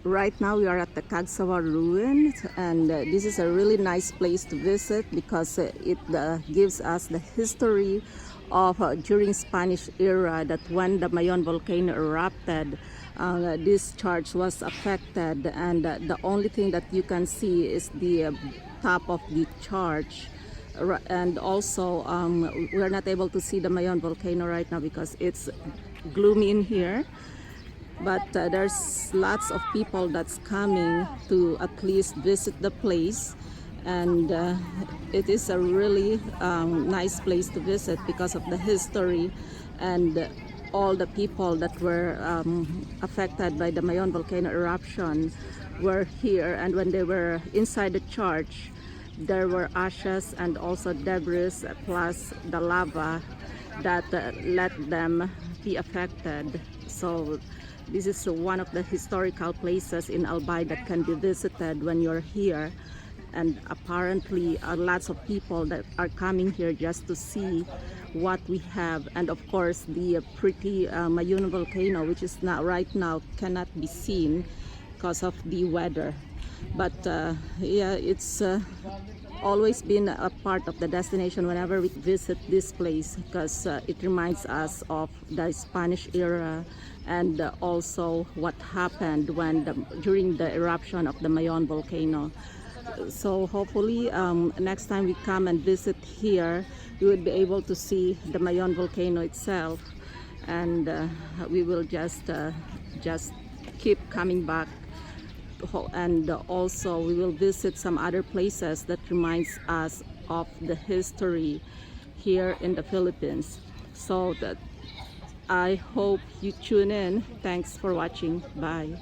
Right now we are at the Cagsawa Ruins, and this is a really nice place to visit because it gives us the history of during Spanish era, that when the Mayon Volcano erupted, this church was affected, and the only thing that you can see is the top of the church. And also we're not able to see the Mayon Volcano right now because it's gloomy in here. But there's lots of people that's coming to at least visit the place, and it is a really nice place to visit because of the history and all the people that were affected by the Mayon volcano eruption were here. And when they were inside the church, there were ashes and also debris plus the lava that let them be affected. So this is one of the historical places in Albay that can be visited when you're here, and apparently lots of people that are coming here just to see what we have. And of course the pretty Mayon volcano, which is not right now cannot be seen because of the weather. But yeah, it's always been a part of the destination whenever we visit this place, because it reminds us of the Spanish era and also what happened when during the eruption of the Mayon volcano. So hopefully next time we come and visit here, we would be able to see the Mayon volcano itself, and we will just keep coming back. And also we will visit some other places that reminds us of the history here in the Philippines. So that I hope you tune in. Thanks for watching. Bye.